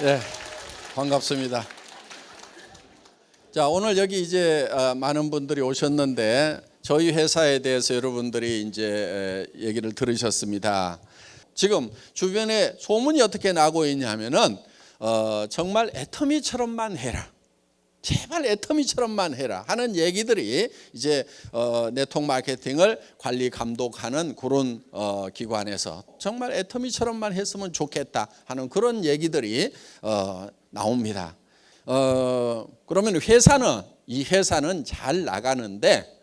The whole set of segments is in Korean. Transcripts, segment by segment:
예, 반갑습니다. 자, 오늘 여기 이제 많은 분들이 오셨는데 저희 회사에 대해서 여러분들이 이제 얘기를 들으셨습니다. 지금 주변에 소문이 어떻게 나고 있냐면은 정말 애터미처럼만 해라. 제발 애터미처럼만 해라 하는 얘기들이 이제 네트워크 마케팅을 관리 감독하는 그런 기관에서 정말 애터미처럼만 했으면 좋겠다 하는 그런 얘기들이 나옵니다. 그러면 이 회사는 잘 나가는데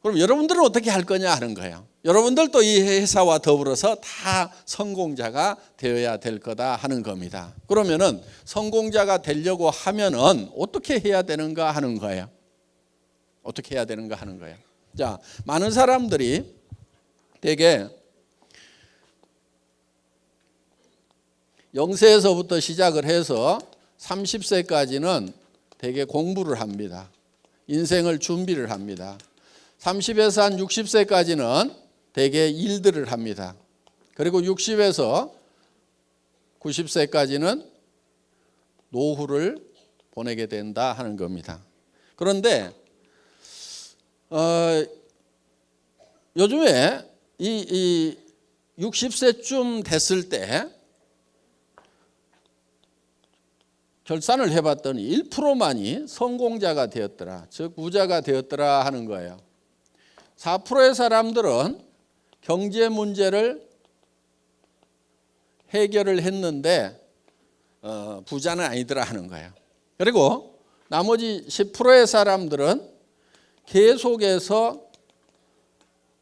그럼 여러분들은 어떻게 할 거냐 하는 거예요. 여러분들도 이 회사와 더불어서 다 성공자가 되어야 될 거다 하는 겁니다. 그러면은 성공자가 되려고 하면은 어떻게 해야 되는가 하는 거예요. 어떻게 해야 되는가 하는 거예요. 자, 많은 사람들이 되게 0세에서부터 시작을 해서 30세까지는 되게 공부를 합니다. 인생을 준비를 합니다. 30에서 한 60세까지는 대개 일들을 합니다. 그리고 60에서 90세까지는 노후를 보내게 된다 하는 겁니다. 그런데 요즘에 이 60세쯤 됐을 때 결산을 해봤더니 1%만이 성공자가 되었더라, 즉 부자가 되었더라 하는 거예요. 4%의 사람들은 경제 문제를 해결을 했는데 부자는 아니더라 하는 거예요. 그리고 나머지 10%의 사람들은 계속해서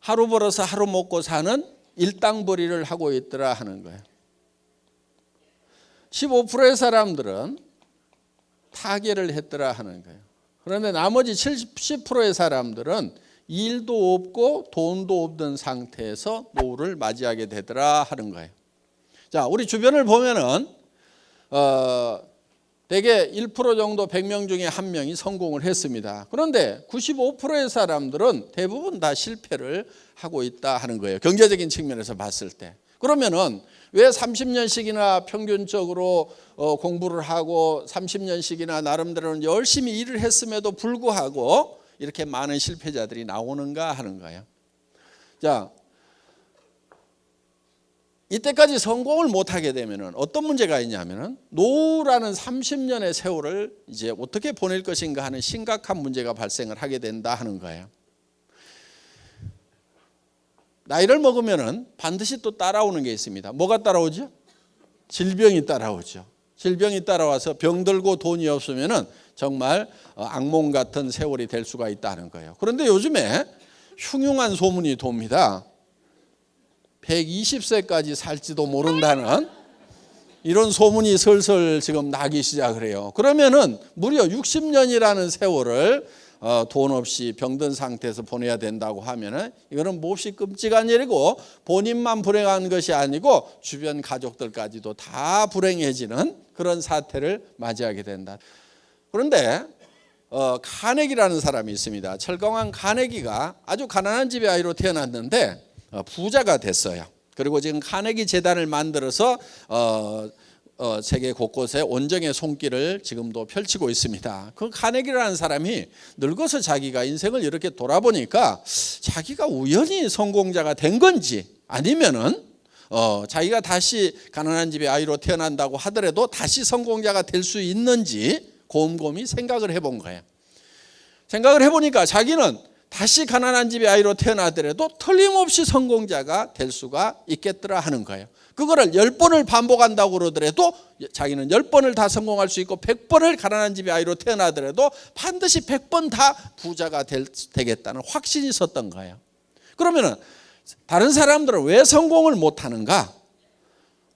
하루 벌어서 하루 먹고 사는 일당벌이를 하고 있더라 하는 거예요. 15%의 사람들은 타계를 했더라 하는 거예요. 그런데 나머지 70%의 사람들은 일도 없고 돈도 없는 상태에서 노후를 맞이하게 되더라 하는 거예요. 자, 우리 주변을 보면은 대개 1% 정도 100명 중에 1명이 성공을 했습니다. 그런데 95%의 사람들은 대부분 다 실패를 하고 있다 하는 거예요. 경제적인 측면에서 봤을 때. 그러면은 왜 30년씩이나 평균적으로 공부를 하고 30년씩이나 나름대로는 열심히 일을 했음에도 불구하고 이렇게 많은 실패자들이 나오는가 하는 거예요. 자, 이때까지 성공을 못하게 되면 어떤 문제가 있냐면은 노후라는 30년의 세월을 이제 어떻게 보낼 것인가 하는 심각한 문제가 발생을 하게 된다 하는 거예요. 나이를 먹으면은 반드시 또 따라오는 게 있습니다. 뭐가 따라오죠? 질병이 따라오죠. 질병이 따라와서 병들고 돈이 없으면은 정말 악몽 같은 세월이 될 수가 있다는 거예요. 그런데 요즘에 흉흉한 소문이 돕니다. 120세까지 살지도 모른다는 이런 소문이 슬슬 지금 나기 시작을 해요. 그러면은 무려 60년이라는 세월을 돈 없이 병든 상태에서 보내야 된다고 하면은 이거는 몹시 끔찍한 일이고 본인만 불행한 것이 아니고 주변 가족들까지도 다 불행해지는 그런 사태를 맞이하게 된다. 그런데 카네기라는 사람이 있습니다. 철강왕 카네기가 아주 가난한 집의 아이로 태어났는데 부자가 됐어요. 그리고 지금 카네기 재단을 만들어서 세계 곳곳에 온정의 손길을 지금도 펼치고 있습니다. 그 카네기라는 사람이 늙어서 자기가 인생을 이렇게 돌아보니까 자기가 우연히 성공자가 된 건지 아니면은 자기가 다시 가난한 집의 아이로 태어난다고 하더라도 다시 성공자가 될 수 있는지 곰곰이 생각을 해본 거예요. 생각을 해보니까 자기는 다시 가난한 집의 아이로 태어나더라도 틀림없이 성공자가 될 수가 있겠더라 하는 거예요. 그거를 10번을 반복한다고 그러더라도 자기는 10번을 다 성공할 수 있고 100번을 가난한 집의 아이로 태어나더라도 반드시 100번 다 부자가 되겠다는 확신이 있었던 거예요. 그러면은 다른 사람들은 왜 성공을 못하는가?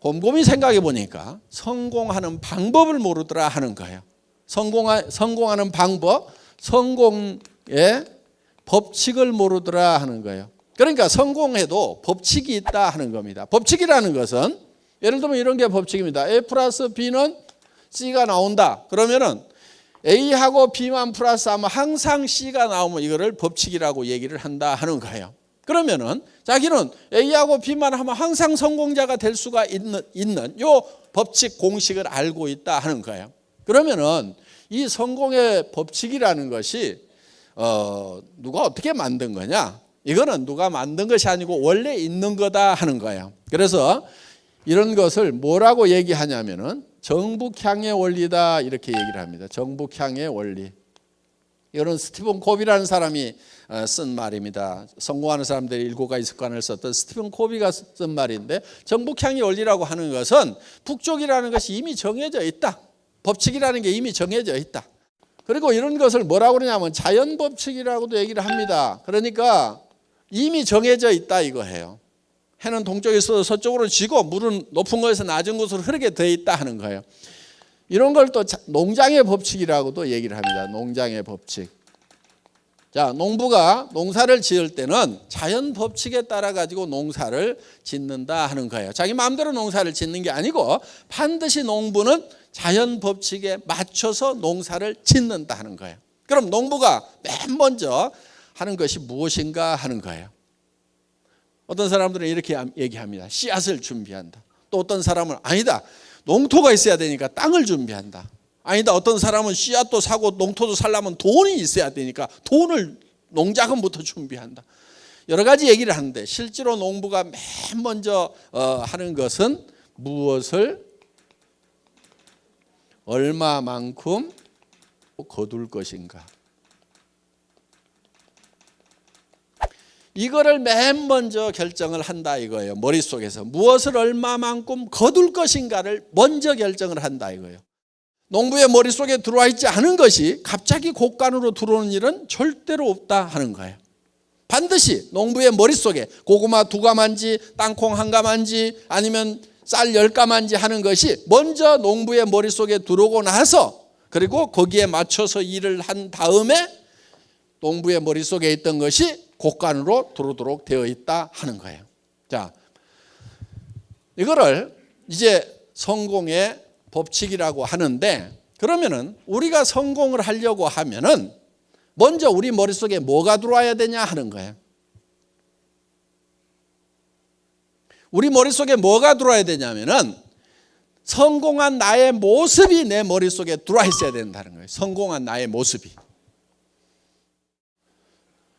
곰곰이 생각해 보니까 성공하는 방법을 모르더라 하는 거예요. 성공하는 방법, 성공의 법칙을 모르더라 하는 거예요. 그러니까 성공해도 법칙이 있다 하는 겁니다. 법칙이라는 것은 예를 들면 이런 게 법칙입니다. A 플러스 B는 C가 나온다. 그러면은 A하고 B만 플러스하면 항상 C가 나오면 이거를 법칙이라고 얘기를 한다 하는 거예요. 그러면은 자기는 A하고 B만 하면 항상 성공자가 될 수가 있는 요 법칙 공식을 알고 있다 하는 거예요. 그러면은 이 성공의 법칙이라는 것이 누가 어떻게 만든 거냐? 이거는 누가 만든 것이 아니고 원래 있는 거다 하는 거예요. 그래서 이런 것을 뭐라고 얘기하냐면은 정북향의 원리다 이렇게 얘기를 합니다. 정북향의 원리. 이런 스티븐 코비라는 사람이 쓴 말입니다. 성공하는 사람들의 7가지 습관을 썼던 스티븐 코비가 쓴 말인데, 정북향의 원리라고 하는 것은 북쪽이라는 것이 이미 정해져 있다. 법칙이라는 게 이미 정해져 있다. 그리고 이런 것을 뭐라고 그러냐면 자연법칙이라고도 얘기를 합니다. 그러니까 이미 정해져 있다 이거예요. 해는 동쪽에서 서쪽으로 지고 물은 높은 곳에서 낮은 곳으로 흐르게 되어 있다 하는 거예요. 이런 걸 또 농장의 법칙이라고도 얘기를 합니다. 농장의 법칙. 자, 농부가 농사를 지을 때는 자연 법칙에 따라 가지고 농사를 짓는다 하는 거예요. 자기 마음대로 농사를 짓는 게 아니고 반드시 농부는 자연 법칙에 맞춰서 농사를 짓는다 하는 거예요. 그럼 농부가 맨 먼저 하는 것이 무엇인가 하는 거예요. 어떤 사람들은 이렇게 얘기합니다. 씨앗을 준비한다. 또 어떤 사람은 아니다. 농토가 있어야 되니까 땅을 준비한다. 아니다. 어떤 사람은 씨앗도 사고 농토도 살려면 돈이 있어야 되니까 돈을 농자금부터 준비한다. 여러 가지 얘기를 하는데 실제로 농부가 맨 먼저 하는 것은 무엇을 얼마만큼 거둘 것인가. 이거를 맨 먼저 결정을 한다 이거예요. 머릿속에서 무엇을 얼마만큼 거둘 것인가를 먼저 결정을 한다 이거예요. 농부의 머릿속에 들어와 있지 않은 것이 갑자기 곡간으로 들어오는 일은 절대로 없다 하는 거예요. 반드시 농부의 머릿속에 고구마 2가마인지 땅콩 1가마인지 아니면 쌀 10가마인지 하는 것이 먼저 농부의 머릿속에 들어오고 나서, 그리고 거기에 맞춰서 일을 한 다음에 농부의 머릿속에 있던 것이 곡간으로 들어오도록 되어 있다 하는 거예요. 자, 이거를 이제 성공의 법칙이라고 하는데, 그러면은 우리가 성공을 하려고 하면은 먼저 우리 머릿속에 뭐가 들어와야 되냐 하는 거예요. 우리 머릿속에 뭐가 들어와야 되냐면은 성공한 나의 모습이 내 머릿속에 들어와 있어야 된다는 거예요. 성공한 나의 모습이.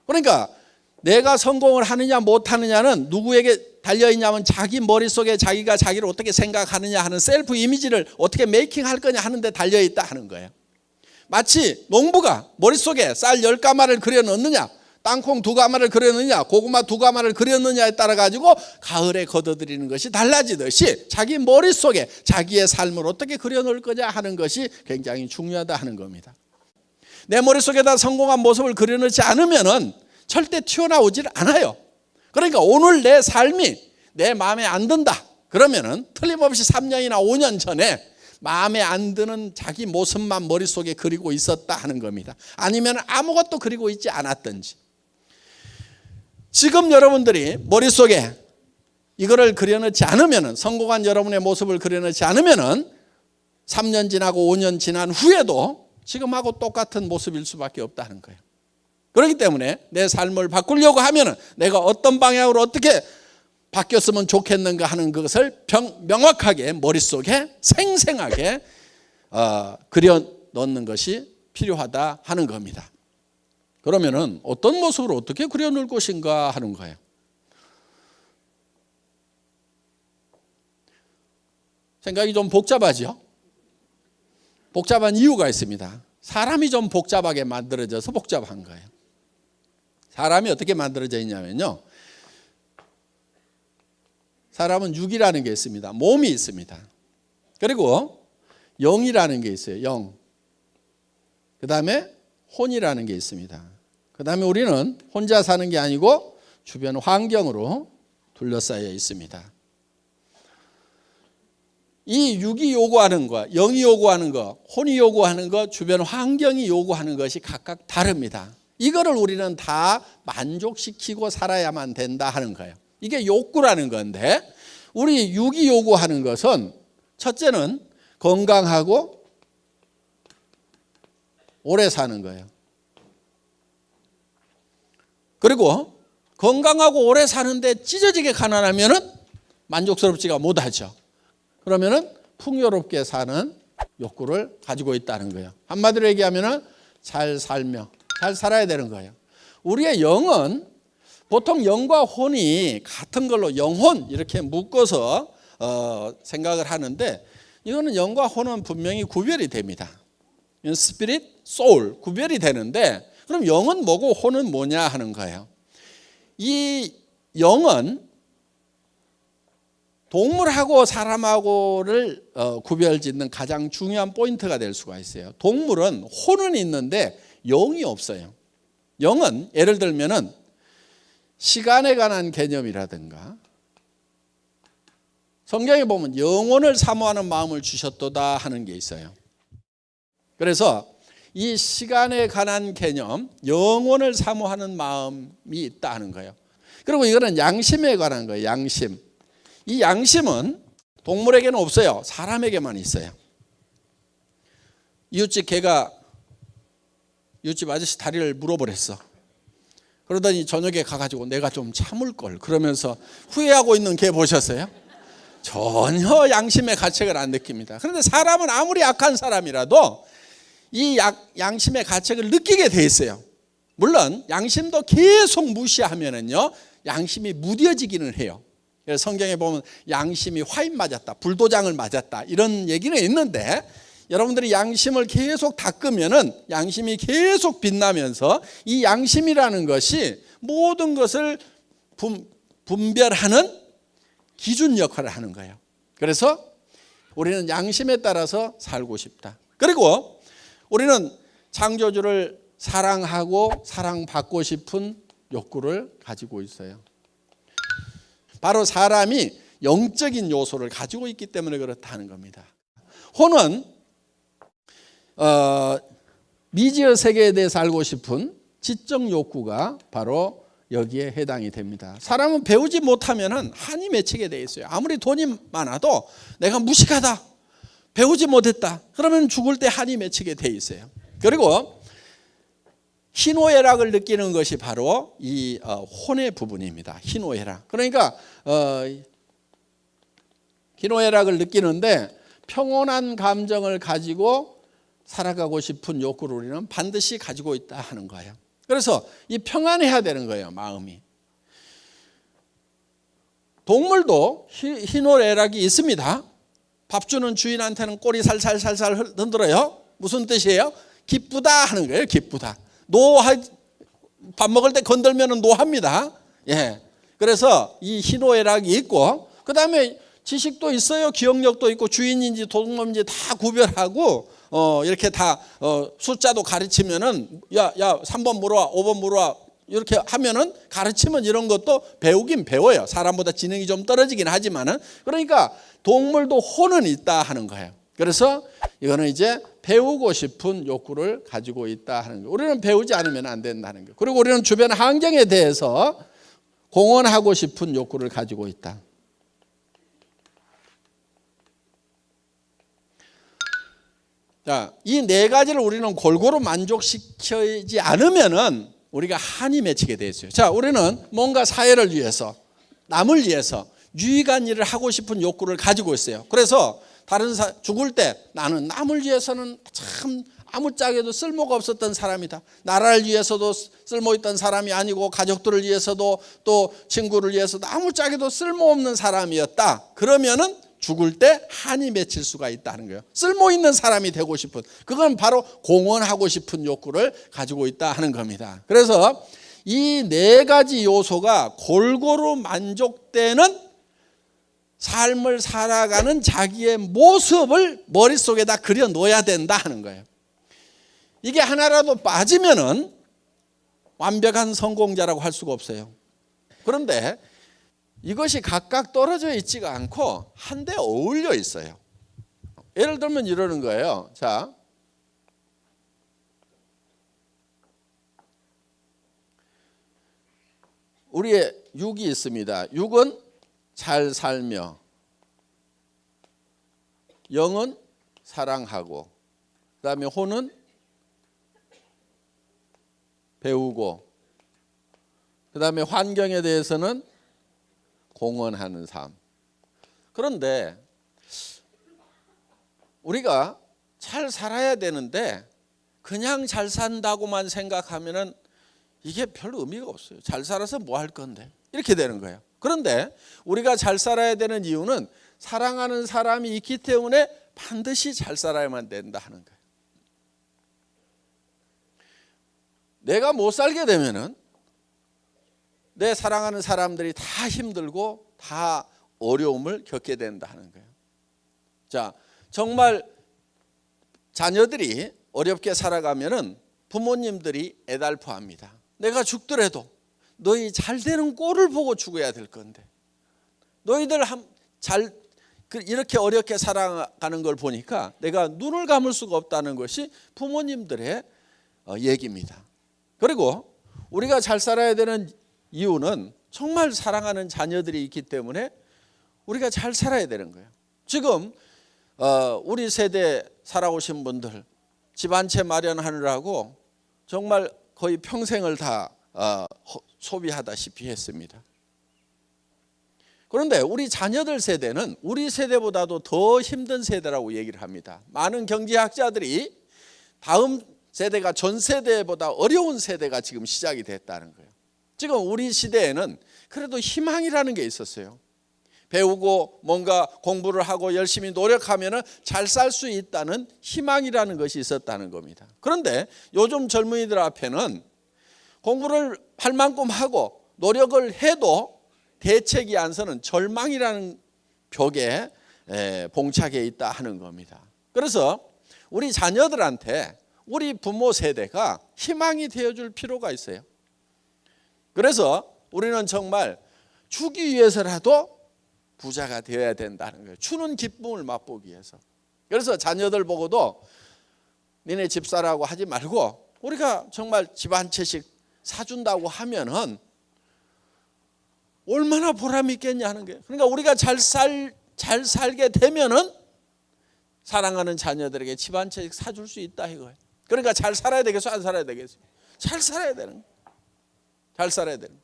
그러니까 내가 성공을 하느냐 못하느냐는 누구에게 달려있냐면 자기 머릿속에 자기가 자기를 어떻게 생각하느냐 하는 셀프 이미지를 어떻게 메이킹할 거냐 하는 데 달려있다 하는 거예요. 마치 농부가 머릿속에 쌀 10가마를 그려 넣느냐, 땅콩 2가마를 그려 넣느냐, 고구마 2가마를 그려 넣느냐에 따라 가지고 가을에 거둬들이는 것이 달라지듯이 자기 머릿속에 자기의 삶을 어떻게 그려 넣을 거냐 하는 것이 굉장히 중요하다 하는 겁니다. 내 머릿속에다 성공한 모습을 그려 넣지 않으면은 절대 튀어나오질 않아요. 그러니까 오늘 내 삶이 내 마음에 안 든다. 그러면은 틀림없이 3년이나 5년 전에 마음에 안 드는 자기 모습만 머릿속에 그리고 있었다 하는 겁니다. 아니면 아무것도 그리고 있지 않았든지. 지금 여러분들이 머릿속에 이거를 그려넣지 않으면은, 성공한 여러분의 모습을 그려넣지 않으면은 3년 지나고 5년 지난 후에도 지금하고 똑같은 모습일 수밖에 없다는 거예요. 그렇기 때문에 내 삶을 바꾸려고 하면은 내가 어떤 방향으로 어떻게 바뀌었으면 좋겠는가 하는 것을 명확하게 머릿속에 생생하게 그려 넣는 것이 필요하다 하는 겁니다. 그러면은 어떤 모습으로 어떻게 그려 놓을 것인가 하는 거예요. 생각이 좀 복잡하죠? 복잡한 이유가 있습니다. 사람이 좀 복잡하게 만들어져서 복잡한 거예요. 사람이 어떻게 만들어져 있냐면요, 사람은 육이라는 게 있습니다. 몸이 있습니다. 그리고 영이라는 게 있어요. 영. 그 다음에 혼이라는 게 있습니다. 그 다음에 우리는 혼자 사는 게 아니고 주변 환경으로 둘러싸여 있습니다. 이 육이 요구하는 것, 영이 요구하는 것, 혼이 요구하는 것, 주변 환경이 요구하는 것이 각각 다릅니다. 이거를 우리는 다 만족시키고 살아야만 된다 하는 거예요. 이게 욕구라는 건데, 우리 육이 요구하는 것은 첫째는 건강하고 오래 사는 거예요. 그리고 건강하고 오래 사는데 찢어지게 가난하면은 만족스럽지가 못하죠. 그러면은 풍요롭게 사는 욕구를 가지고 있다는 거예요. 한마디로 얘기하면은 잘 살며 잘 살아야 되는 거예요. 우리의 영은 보통 영과 혼이 같은 걸로 영혼 이렇게 묶어서 생각을 하는데, 이거는 영과 혼은 분명히 구별이 됩니다. 스피릿, 소울 구별이 되는데, 그럼 영은 뭐고 혼은 뭐냐 하는 거예요. 이 영은 동물하고 사람하고를 구별짓는 가장 중요한 포인트가 될 수가 있어요. 동물은 혼은 있는데 영이 없어요. 영은 예를 들면은 시간에 관한 개념이라든가, 성경에 보면 영혼을 사모하는 마음을 주셨도다 하는 게 있어요. 그래서 이 시간에 관한 개념, 영혼을 사모하는 마음이 있다는 거예요. 그리고 이거는 양심에 관한 거예요. 양심. 이 양심은 동물에게는 없어요. 사람에게만 있어요. 이웃집 개가 이웃집 아저씨 다리를 물어버렸어. 그러더니 저녁에 가가지고 내가 좀 참을 걸 그러면서 후회하고 있는 개 보셨어요? 전혀 양심의 가책을 안 느낍니다. 그런데 사람은 아무리 약한 사람이라도 이 양심의 가책을 느끼게 돼 있어요. 물론 양심도 계속 무시하면은요, 양심이 무뎌지기는 해요. 그래서 성경에 보면 양심이 화인 맞았다, 불도장을 맞았다 이런 얘기는 있는데, 여러분들이 양심을 계속 닦으면은 양심이 계속 빛나면서 이 양심이라는 것이 모든 것을 분별하는 기준 역할을 하는 거예요. 그래서 우리는 양심에 따라서 살고 싶다. 그리고 우리는 창조주를 사랑하고 사랑받고 싶은 욕구를 가지고 있어요. 바로 사람이 영적인 요소를 가지고 있기 때문에 그렇다는 겁니다. 혼은 미지의 세계에 대해서 알고 싶은 지적 욕구가 바로 여기에 해당이 됩니다. 사람은 배우지 못하면 한이 맺히게 돼 있어요. 아무리 돈이 많아도 내가 무식하다, 배우지 못했다, 그러면 죽을 때 한이 맺히게 돼 있어요. 그리고 희노애락을 느끼는 것이 바로 이 혼의 부분입니다. 희노애락. 그러니까 희노애락을 느끼는데 평온한 감정을 가지고 살아가고 싶은 욕구를 우리는 반드시 가지고 있다 하는 거예요. 그래서 이 평안해야 되는 거예요, 마음이. 동물도 희노애락이 있습니다. 밥 주는 주인한테는 꼬리 살살살살 흔들어요. 무슨 뜻이에요? 기쁘다 하는 거예요. 기쁘다. 밥 먹을 때 건들면 노합니다. 예. 그래서 이 희노애락이 있고, 그 다음에 지식도 있어요. 기억력도 있고, 주인인지 도둑놈인지 다 구별하고, 이렇게 다 숫자도 가르치면은 야 3번 물어와, 5번 물어와 이렇게 하면은 가르치면 이런 것도 배우긴 배워요. 사람보다 지능이 좀 떨어지긴 하지만은. 그러니까 동물도 혼은 있다 하는 거예요. 그래서 이거는 이제 배우고 싶은 욕구를 가지고 있다 하는 거예요. 우리는 배우지 않으면 안 된다는 거예요. 그리고 우리는 주변 환경에 대해서 공헌하고 싶은 욕구를 가지고 있다. 자, 이 네 가지를 우리는 골고루 만족시키지 않으면은 우리가 한이 맺히게 돼 있어요. 자, 우리는 뭔가 사회를 위해서, 남을 위해서 유익한 일을 하고 싶은 욕구를 가지고 있어요. 그래서 죽을 때 나는 남을 위해서는 참 아무짝에도 쓸모가 없었던 사람이다. 나라를 위해서도 쓸모있던 사람이 아니고 가족들을 위해서도 또 친구를 위해서도 아무짝에도 쓸모없는 사람이었다. 그러면은 죽을 때 한이 맺힐 수가 있다는 거예요. 쓸모있는 사람이 되고 싶은, 그건 바로 공헌하고 싶은 욕구를 가지고 있다 하는 겁니다. 그래서 이 네 가지 요소가 골고루 만족되는 삶을 살아가는 자기의 모습을 머릿속에다 그려 놓아야 된다 하는 거예요. 이게 하나라도 빠지면은 완벽한 성공자라고 할 수가 없어요. 그런데 이것이 각각 떨어져 있지가 않고 한데 어울려 있어요. 예를 들면 이러는 거예요. 자, 우리의 육이 있습니다. 육은 잘 살며, 영은 사랑하고, 그 다음에 혼은 배우고, 그다음에 환경에 대해서는 공헌하는 삶. 그런데 우리가 잘 살아야 되는데 그냥 잘 산다고만 생각하면은 이게 별 의미가 없어요. 잘 살아서 뭐 할 건데 이렇게 되는 거예요. 그런데 우리가 잘 살아야 되는 이유는 사랑하는 사람이 있기 때문에 반드시 잘 살아야만 된다 하는 거예요. 내가 못 살게 되면은 내 사랑하는 사람들이 다 힘들고 다 어려움을 겪게 된다 하는 거예요. 자, 정말 자녀들이 어렵게 살아가면은 부모님들이 애달퍼합니다. 내가 죽더라도 너희 잘 되는 꼴을 보고 죽어야 될 건데 너희들 이렇게 어렵게 살아가는 걸 보니까 내가 눈을 감을 수가 없다는 것이 부모님들의 얘기입니다. 그리고 우리가 잘 살아야 되는 이유는 정말 사랑하는 자녀들이 있기 때문에 우리가 잘 살아야 되는 거예요. 지금 우리 세대 살아오신 분들 집 한 채 마련하느라고 정말 거의 평생을 다 소비하다시피 했습니다. 그런데 우리 자녀들 세대는 우리 세대보다도 더 힘든 세대라고 얘기를 합니다. 많은 경제학자들이 다음 세대가 전 세대보다 어려운 세대가 지금 시작이 됐다는 거예요. 지금 우리 시대에는 그래도 희망이라는 게 있었어요. 배우고 뭔가 공부를 하고 열심히 노력하면 잘 살 수 있다는 희망이라는 것이 있었다는 겁니다. 그런데 요즘 젊은이들 앞에는 공부를 할 만큼 하고 노력을 해도 대책이 안 서는 절망이라는 벽에 봉착해 있다 하는 겁니다. 그래서 우리 자녀들한테 우리 부모 세대가 희망이 되어줄 필요가 있어요. 그래서 우리는 정말 주기 위해서라도 부자가 되어야 된다는 거예요. 주는 기쁨을 맛보기 위해서. 그래서 자녀들 보고도 니네 집사라고 하지 말고 우리가 정말 집 한 채씩 사준다고 하면은 얼마나 보람이 있겠냐 하는 거예요. 그러니까 우리가 잘 살게 되면은 사랑하는 자녀들에게 집 한 채씩 사줄 수 있다 이거예요. 그러니까 잘 살아야 되겠어, 안 살아야 되겠어? 잘 살아야 되는 거예요. 잘 살아야 되는 거예요.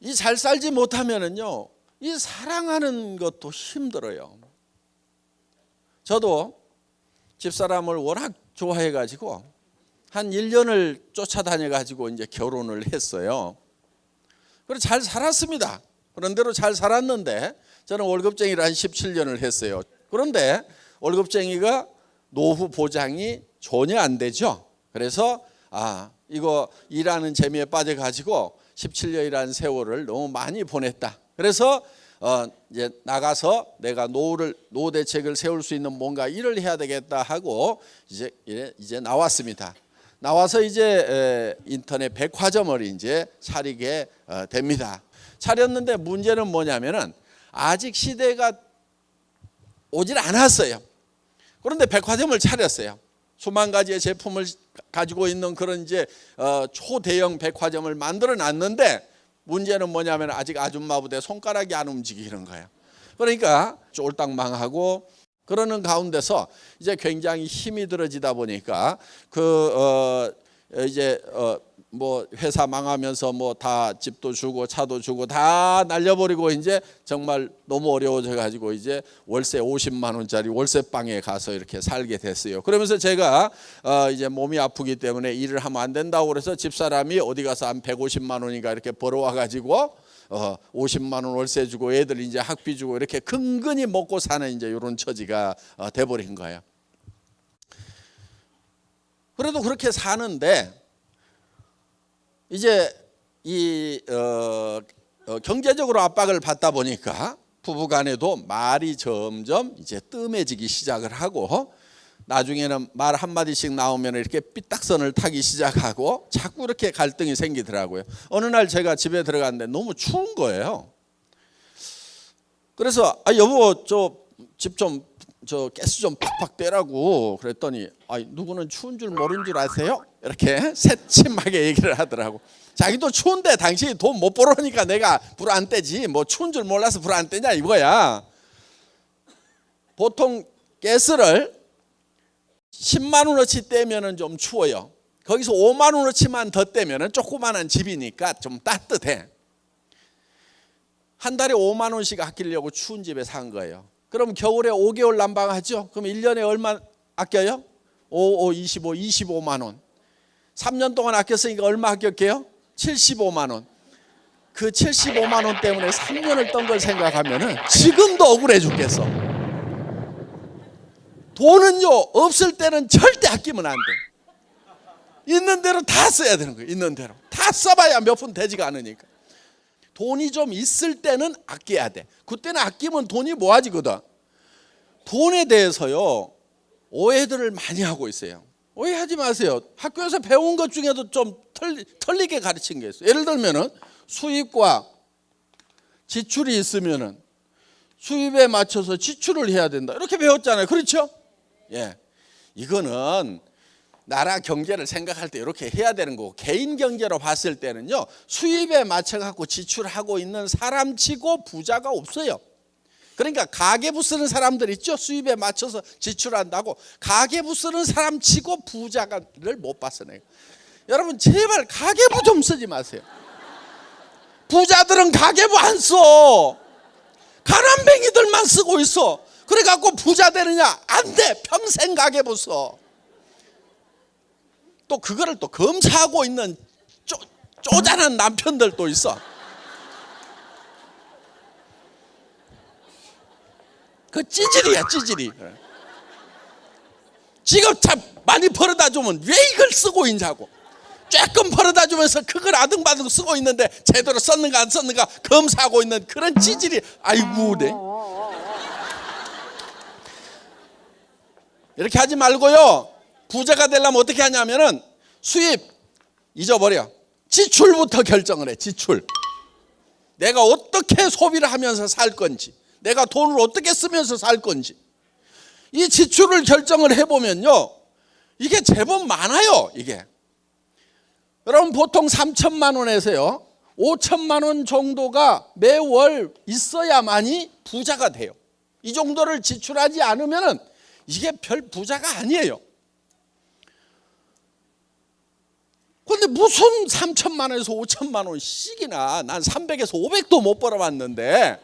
이 잘 살지 못하면은요, 이 사랑하는 것도 힘들어요. 저도 집사람을 워낙 좋아해 가지고 한 1년을 쫓아다녀 가지고 이제 결혼을 했어요. 그래서 잘 살았습니다. 그런대로 잘 살았는데 저는 월급쟁이를 한 17년을 했어요. 그런데 월급쟁이가 노후 보장이 전혀 안 되죠. 그래서 이거 일하는 재미에 빠져 가지고 17년이라는 세월을 너무 많이 보냈다. 그래서 이제 나가서 내가 노후 대책을 세울 수 있는 뭔가 일을 해야 되겠다 하고 이제 나왔습니다. 나와서 이제 인터넷 백화점을 이제 차리게 됩니다. 차렸는데 문제는 뭐냐면은 아직 시대가 오질 않았어요. 그런데 백화점을 차렸어요. 수만 가지의 제품을 가지고 있는 그런 이제 초대형 백화점을 만들어 놨는데 문제는 뭐냐면 아직 아줌마 부대 손가락이 안 움직이는 거예요. 그러니까 쫄딱 망하고 그러는 가운데서 이제 굉장히 힘이 들어지다 보니까 뭐 회사 망하면서 뭐 다 집도 주고 차도 주고 다 날려버리고 이제 정말 너무 어려워져 가지고 이제 월세 50만 원짜리 월세방에 가서 이렇게 살게 됐어요. 그러면서 제가 이제 몸이 아프기 때문에 일을 하면 안 된다고 그래서 집사람이 어디 가서 한 150만 원인가 이렇게 벌어와 가지고 50만 원 월세 주고 애들 이제 학비 주고 이렇게 근근히 먹고 사는 이제 이런 처지가 돼버린 거예요. 그래도 그렇게 사는데 이제 이 경제적으로 압박을 받다 보니까 부부간에도 말이 점점 이제 뜸해지기 시작을 하고 나중에는 말 한마디씩 나오면 이렇게 삐딱선을 타기 시작하고 자꾸 이렇게 갈등이 생기더라고요. 어느 날 제가 집에 들어갔는데 너무 추운 거예요. 그래서 여보 저 집 좀 가스 좀 팍팍 떼라고 그랬더니 누구는 추운 줄 모르는 줄 아세요? 이렇게 새침하게 얘기를 하더라고. 자기도 추운데 당신이 돈 못 벌어오니까 내가 불 안 떼지 뭐 추운 줄 몰라서 불 안 떼냐 이거야. 보통 가스를 10만 원어치 떼면은 좀 추워요. 거기서 5만 원어치만 더 떼면은 조그만한 집이니까 좀 따뜻해. 한 달에 5만 원씩 아끼려고 추운 집에 산 거예요. 그럼 겨울에 5개월 난방하죠? 그럼 1년에 얼마 아껴요? 25만 원. 3년 동안 아꼈으니까 얼마 아꼈게요? 75만 원. 그 75만 원 때문에 3년을 떤 걸 생각하면은 지금도 억울해 죽겠어. 돈은요, 없을 때는 절대 아끼면 안 돼. 있는 대로 다 써야 되는 거예요. 있는 대로 다 써봐야 몇 푼 되지가 않으니까. 돈이 좀 있을 때는 아껴야 돼. 그때는 아끼면 돈이 모아지거든. 돈에 대해서요, 오해들을 많이 하고 있어요. 오해하지 마세요. 학교에서 배운 것 중에도 좀 틀리게 가르친 게 있어요. 예를 들면은 수입과 지출이 있으면은 수입에 맞춰서 지출을 해야 된다, 이렇게 배웠잖아요. 그렇죠? 예, 이거는 나라 경제를 생각할 때 이렇게 해야 되는 거고, 개인 경제로 봤을 때는요, 수입에 맞춰 갖고 지출하고 있는 사람치고 부자가 없어요. 그러니까 가계부 쓰는 사람들 있죠? 수입에 맞춰서 지출한다고. 가계부 쓰는 사람치고 부자를 못 봤어 내가. 여러분 제발 가계부 좀 쓰지 마세요. 부자들은 가계부 안 써. 가난뱅이들만 쓰고 있어. 그래갖고 부자 되느냐? 안 돼. 평생 가계부 써. 또 그거를 또 검사하고 있는 쪼잔한 남편들도 있어. 그 찌질이야, 찌질이. 지금 참 많이 벌어다 주면 왜 이걸 쓰고 있냐고. 조금 벌어다 주면서 그걸 아등바등 쓰고 있는데 제대로 썼는가 안 썼는가 검사하고 있는 그런 찌질이. 아이고, 네. 이렇게 하지 말고요, 부자가 되려면 어떻게 하냐면은 수입 잊어버려. 지출부터 결정을 해. 지출. 내가 어떻게 소비를 하면서 살 건지, 내가 돈을 어떻게 쓰면서 살 건지, 이 지출을 결정을 해보면요, 이게 제법 많아요. 이게 여러분 보통 3천만 원에서요 5천만 원 정도가 매월 있어야만이 부자가 돼요. 이 정도를 지출하지 않으면은 이게 별 부자가 아니에요. 그런데 무슨 3천만 원에서 5천만 원씩이나, 난 300에서 500도 못 벌어봤는데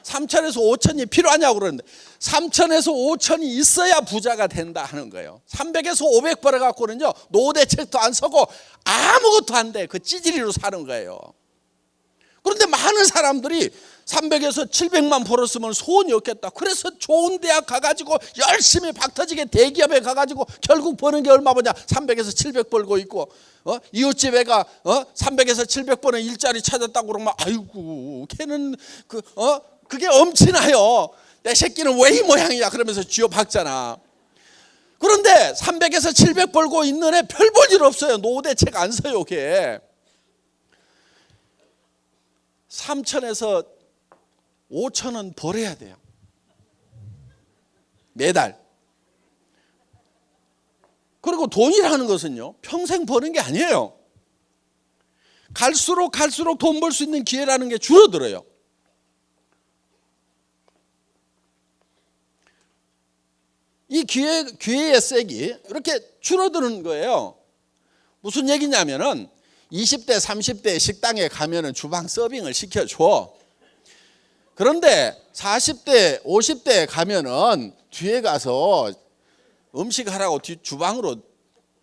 3천에서 5천이 필요하냐고 그러는데, 3천에서 5천이 있어야 부자가 된다 하는 거예요. 300에서 500 벌어갖고는요 노후대책도 안 서고 아무것도 안 돼. 그 찌질이로 사는 거예요. 그런데 많은 사람들이 300에서 700만 벌었으면 소원이 없겠다. 그래서 좋은 대학 가가지고 열심히 박터지게 대기업에 가가지고 결국 버는 게 얼마 버냐? 300에서 700 벌고 있고, 이웃집 애가 300에서 700 버는 일자리 찾았다고 그러면 아이고 걔는 그게 엄친아요. 내 새끼는 왜 이 모양이야 그러면서 쥐어박잖아. 그런데 300에서 700 벌고 있는 애 별 볼 일 없어요. 노후대책 안 써요. 걔 3천에서 5천은 벌어야 돼요. 매달. 그리고 돈이라는 것은요 평생 버는 게 아니에요. 갈수록 돈 벌 수 있는 기회라는 게 줄어들어요. 이 기회의 색이 이렇게 줄어드는 거예요. 무슨 얘기냐면은 20대 30대 식당에 가면은 주방 서빙을 시켜줘. 그런데 40대 50대에 가면은 뒤에 가서 음식 하라고 주방으로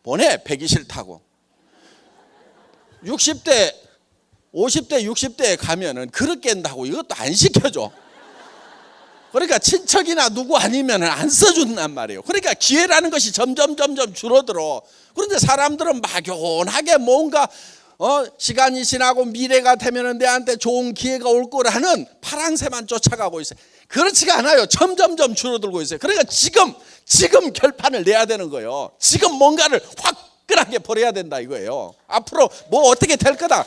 보내. 배기실 타고. 60대 50대 60대에 가면은 그릇 깬다고 이것도 안 시켜줘. 그러니까 친척이나 누구 아니면 안 써준단 말이에요. 그러니까 기회라는 것이 점점 줄어들어. 그런데 사람들은 막연하게 뭔가 시간이 지나고 미래가 되면 내한테 좋은 기회가 올 거라는 파랑새만 쫓아가고 있어요. 그렇지가 않아요. 점점 줄어들고 있어요. 그러니까 지금 결판을 내야 되는 거예요. 지금 뭔가를 화끈하게 벌여야 된다 이거예요. 앞으로 뭐 어떻게 될 거다.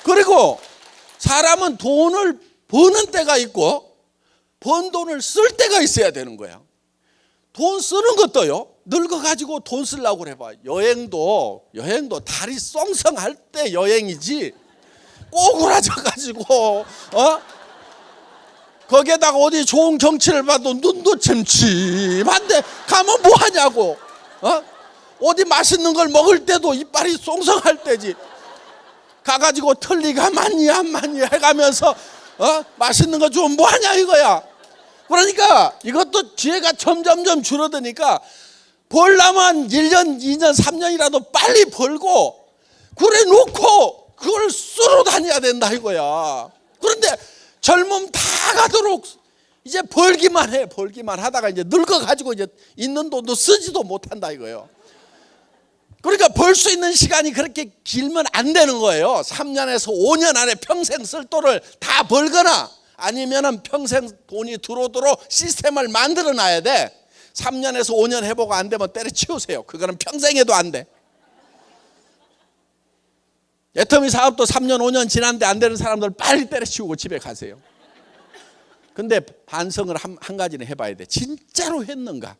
그리고 사람은 돈을 버는 때가 있고 번 돈을 쓸 때가 있어야 되는 거야. 돈 쓰는 것도요, 늙어가지고 돈 쓰려고 그래 봐. 여행도 다리 썽썽할 때 여행이지, 꼬꾸라져가지고 거기에다가 어디 좋은 경치를 봐도 눈도 침침한데 가면 뭐 하냐고. 어디 맛있는 걸 먹을 때도 이빨이 쏭쏭할 때지. 가가지고 틀니가 많니 안 많니 해가면서 맛있는 거 주면 뭐하냐 이거야. 그러니까 이것도 기회가 점점점 줄어드니까 벌려면 1년 2년 3년이라도 빨리 벌고 그래 놓고 그걸 쓰러 다녀야 된다 이거야. 그런데 젊음 다 가도록 이제 벌기만 해. 벌기만 하다가 이제 늙어가지고 이제 있는 돈도 쓰지도 못한다 이거예요. 그러니까 벌 수 있는 시간이 그렇게 길면 안 되는 거예요. 3년에서 5년 안에 평생 쓸 돈을 다 벌거나 아니면은 평생 돈이 들어오도록 시스템을 만들어 놔야 돼. 3년에서 5년 해보고 안 되면 때려치우세요. 그거는 평생 해도 안 돼. 애터미 사업도 3년 5년 지났는데 안 되는 사람들 빨리 때려치우고 집에 가세요. 근데 반성을 한 가지는 해봐야 돼. 진짜로 했는가?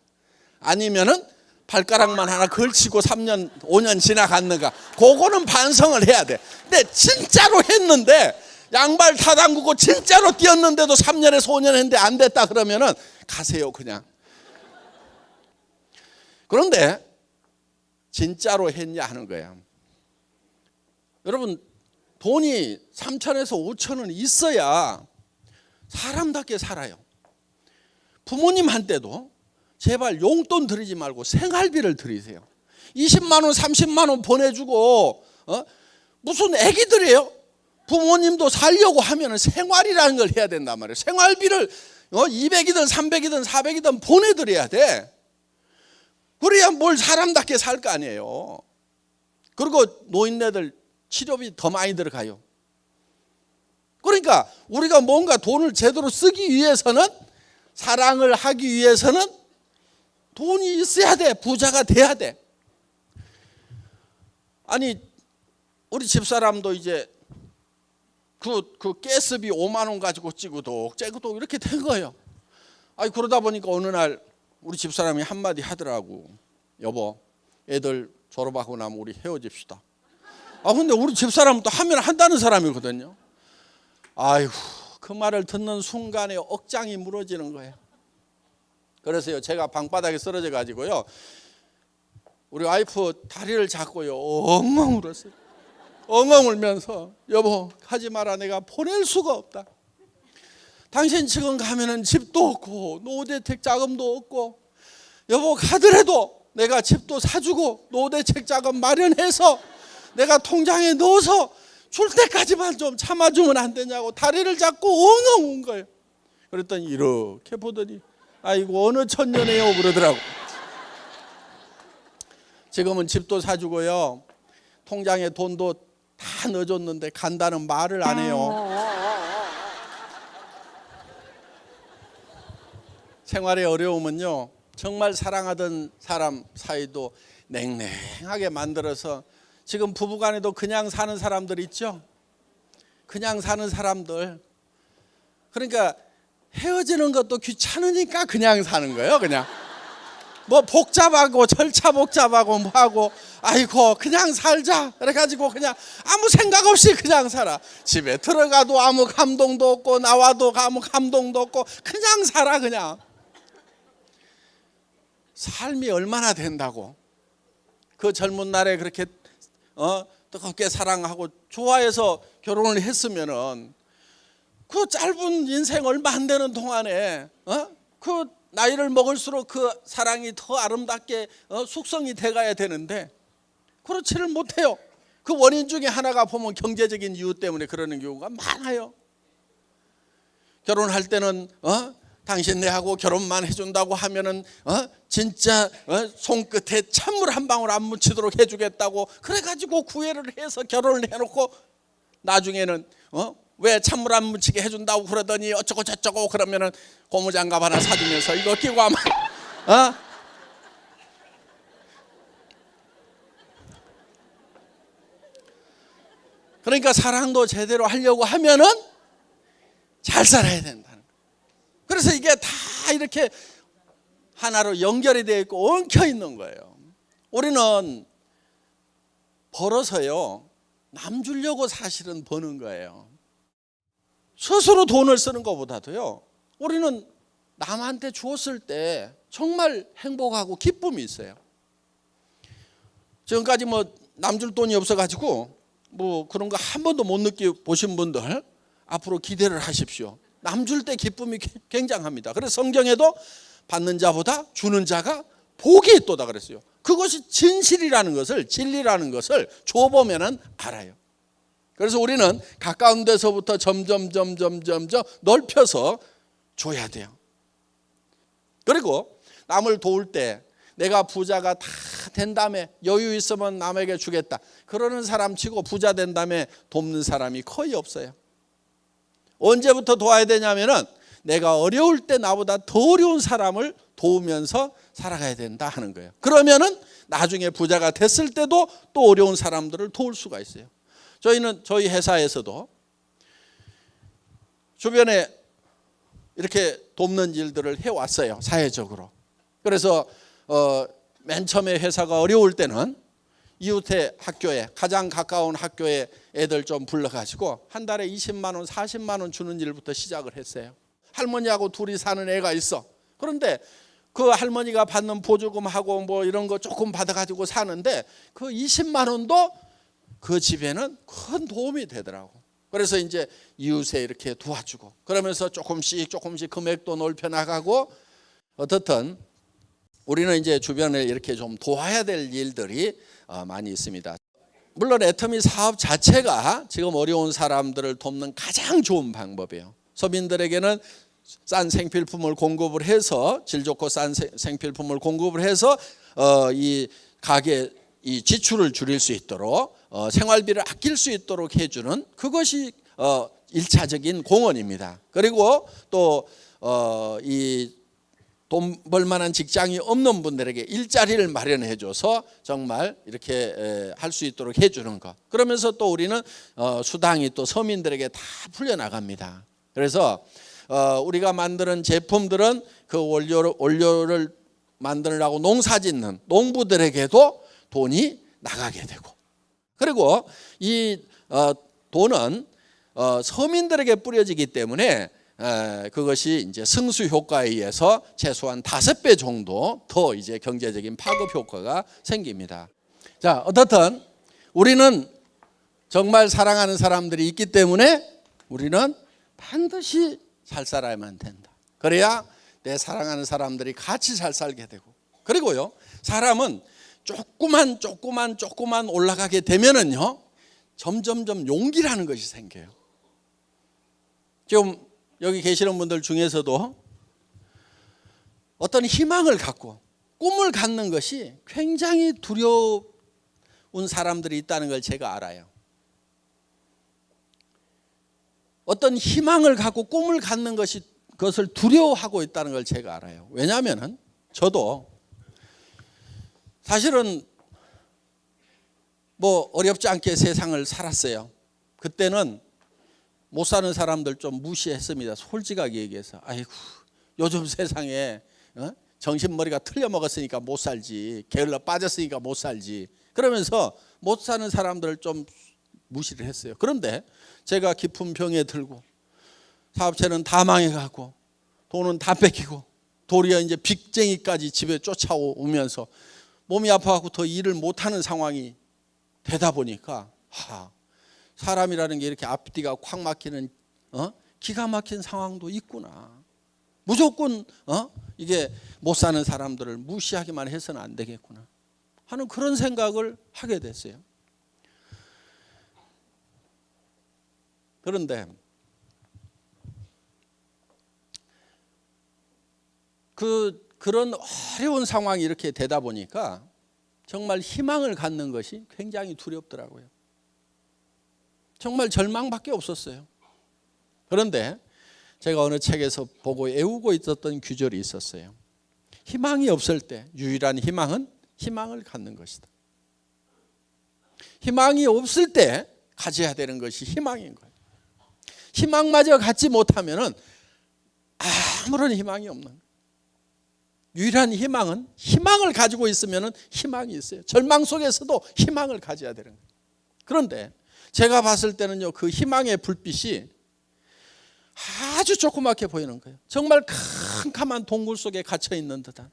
아니면은 발가락만 하나 걸치고 3년 5년 지나갔는가? 그거는 반성을 해야 돼. 근데 진짜로 했는데 양발 다 담그고 진짜로 뛰었는데도 3년에서 5년 했는데 안 됐다 그러면은 가세요 그냥. 그런데 진짜로 했냐 하는 거야. 여러분 돈이 3천에서 5천은 있어야 사람답게 살아요. 부모님한테도 제발 용돈 드리지 말고 생활비를 드리세요. 20만 원 30만 원 보내주고 무슨 애기들이에요. 부모님도 살려고 하면 생활이라는 걸 해야 된단 말이에요. 생활비를 200이든 300이든 400이든 보내드려야 돼. 그래야 뭘 사람답게 살 거 아니에요. 그리고 노인네들 치료비 더 많이 들어가요. 그러니까 우리가 뭔가 돈을 제대로 쓰기 위해서는, 사랑을 하기 위해서는 돈이 있어야 돼. 부자가 돼야 돼. 아니 우리 집사람도 이제 그 가스비 5만 원 가지고 찌구독 이렇게 된 거예요. 아니 그러다 보니까 어느 날 우리 집사람이 한마디 하더라고. 여보, 애들 졸업하고 나면 우리 헤어집시다. 근데 우리 집사람은 또 하면 한다는 사람이거든요. 아이고, 그 말을 듣는 순간에 억장이 무너지는 거예요. 그래서요, 제가 방바닥에 쓰러져 가지고요, 우리 와이프 다리를 잡고요, 엉엉 울었어요. 엉엉 울면서, 여보 하지 마라, 내가 보낼 수가 없다. 당신 지금 가면은 집도 없고 노후대책 자금도 없고, 여보 가더라도 내가 집도 사주고 노후대책 자금 마련해서 내가 통장에 넣어서 줄 때까지만 좀 참아주면 안 되냐고 다리를 잡고 엉엉 운 거예요. 그랬더니 이렇게 보더니 아이고 어느 천년에요 그러더라고. 지금은 집도 사주고요, 통장에 돈도 다 넣어줬는데 간다는 말을 안 해요. 생활의 어려움은요, 정말 사랑하던 사람 사이도 냉랭하게 만들어서, 지금 부부간에도 그냥 사는 사람들 있죠. 그냥 사는 사람들. 그러니까 헤어지는 것도 귀찮으니까 그냥 사는 거예요. 그냥 뭐 복잡하고 절차 복잡하고 뭐하고, 아이고 그냥 살자 그래가지고 그냥 아무 생각 없이 그냥 살아. 집에 들어가도 아무 감동도 없고 나와도 아무 감동도 없고 그냥 살아. 그냥 삶이 얼마나 된다고. 그 젊은 날에 그렇게 뜨겁게 사랑하고 좋아해서 결혼을 했으면은 그 짧은 인생 얼마 안 되는 동안에 그 나이를 먹을수록 그 사랑이 더 아름답게 숙성이 돼가야 되는데 그렇지를 못해요. 그 원인 중에 하나가 보면 경제적인 이유 때문에 그러는 경우가 많아요. 결혼할 때는 당신 내하고 결혼만 해준다고 하면은 진짜 손끝에 찬물 한 방울 안 묻히도록 해주겠다고 그래가지고 구애를 해서 결혼을 해놓고 나중에는 왜 찬물 안 묻히게 해준다고 그러더니 어쩌고 저쩌고 그러면은 고무장갑 하나 사주면서 이거 끼고 하면 그러니까 사랑도 제대로 하려고 하면은 잘 살아야 된다는 거예요. 그래서 이게 다 이렇게 하나로 연결이 되어 있고 엉켜 있는 거예요. 우리는 벌어서요, 남 주려고 사실은 버는 거예요. 스스로 돈을 쓰는 것보다도요, 우리는 남한테 주었을 때 정말 행복하고 기쁨이 있어요. 지금까지 뭐 남줄 돈이 없어가지고 뭐 그런 거 한 번도 못 느껴보신 분들 앞으로 기대를 하십시오. 남줄 때 기쁨이 굉장합니다. 그래서 성경에도 받는 자보다 주는 자가 복이 있도다 그랬어요. 그것이 진실이라는 것을, 진리라는 것을 줘보면은 알아요. 그래서 우리는 가까운 데서부터 점점 넓혀서 줘야 돼요. 그리고 남을 도울 때 내가 부자가 다 된 다음에 여유 있으면 남에게 주겠다, 그러는 사람 치고 부자 된 다음에 돕는 사람이 거의 없어요. 언제부터 도와야 되냐면은 내가 어려울 때 나보다 더 어려운 사람을 도우면서 살아가야 된다 하는 거예요. 그러면은 나중에 부자가 됐을 때도 또 어려운 사람들을 도울 수가 있어요. 저희는 저희 회사에서도 주변에 이렇게 돕는 일들을 해왔어요, 사회적으로. 그래서 맨 처음에 회사가 어려울 때는 이웃의 학교에, 가장 가까운 학교에 애들 좀 불러가지고 한 달에 20만 원, 40만 원 주는 일부터 시작을 했어요. 할머니하고 둘이 사는 애가 있어. 그런데 그 할머니가 받는 보조금하고 뭐 이런 거 조금 받아가지고 사는데 그 20만 원도 그 집에는 큰 도움이 되더라고. 그래서 이제 이웃에 이렇게 도와주고 그러면서 조금씩 금액도 넓혀 나가고, 어떻든 우리는 이제 주변에 이렇게 좀 도와야 될 일들이 많이 있습니다. 물론 애터미 사업 자체가 지금 어려운 사람들을 돕는 가장 좋은 방법이에요. 서민들에게는 싼 생필품을 공급을 해서, 질 좋고 싼 생필품을 공급을 해서 이 가게 이 지출을 줄일 수 있도록, 생활비를 아낄 수 있도록 해주는, 그것이 1차적인 공헌입니다. 그리고 또 이 돈 벌만한 직장이 없는 분들에게 일자리를 마련해줘서 정말 이렇게 할 수 있도록 해주는 것. 그러면서 또 우리는 수당이 또 서민들에게 다 풀려나갑니다. 그래서 우리가 만드는 제품들은 그 원료를 만들라고 농사짓는 농부들에게도 돈이 나가게 되고, 그리고 이 돈은 서민들에게 뿌려지기 때문에 그것이 이제 승수 효과에 의해서 최소한 5배 정도 더 이제 경제적인 파급 효과가 생깁니다. 자, 어떻든 우리는 정말 사랑하는 사람들이 있기 때문에 우리는 반드시 잘 살아야만 된다. 그래야 내 사랑하는 사람들이 같이 잘 살게 되고, 그리고요, 사람은 조금만 올라가게 되면은요, 점점점 용기라는 것이 생겨요. 지금 여기 계시는 분들 중에서도 어떤 희망을 갖고 꿈을 갖는 것이 굉장히 두려운 사람들이 있다는 걸 제가 알아요. 어떤 희망을 갖고 꿈을 갖는 것이, 그것을 두려워하고 있다는 걸 제가 알아요. 왜냐하면 저도 사실은 뭐 어렵지 않게 세상을 살았어요. 그때는 못 사는 사람들 좀 무시했습니다. 솔직하게 얘기해서. 아이고, 요즘 세상에 정신머리가 틀려먹었으니까 못 살지, 게을러 빠졌으니까 못 살지, 그러면서 못 사는 사람들을 좀 무시를 했어요. 그런데 제가 깊은 병에 들고 사업체는 다 망해가고 돈은 다 뺏기고 도리어 이제 빚쟁이까지 집에 쫓아오면서 몸이 아파갖고 더 일을 못하는 상황이 되다 보니까 사람이라는 게 이렇게 앞뒤가 콱 막히는 기가 막힌 상황도 있구나. 무조건 이게 못 사는 사람들을 무시하기만 해서는 안 되겠구나 하는 그런 생각을 하게 됐어요. 그런데 그런 어려운 상황이 이렇게 되다 보니까 정말 희망을 갖는 것이 굉장히 두렵더라고요. 정말 절망밖에 없었어요. 그런데 제가 어느 책에서 보고 애우고 있었던 규절이 있었어요. 희망이 없을 때 유일한 희망은 희망을 갖는 것이다. 희망이 없을 때 가져야 되는 것이 희망인 거예요. 희망마저 갖지 못하면 아무런 희망이 없는 거예요. 유일한 희망은, 희망을 가지고 있으면 희망이 있어요. 절망 속에서도 희망을 가져야 되는 거예요. 그런데 제가 봤을 때는요, 그 희망의 불빛이 아주 조그맣게 보이는 거예요. 정말 캄캄한 동굴 속에 갇혀 있는 듯한,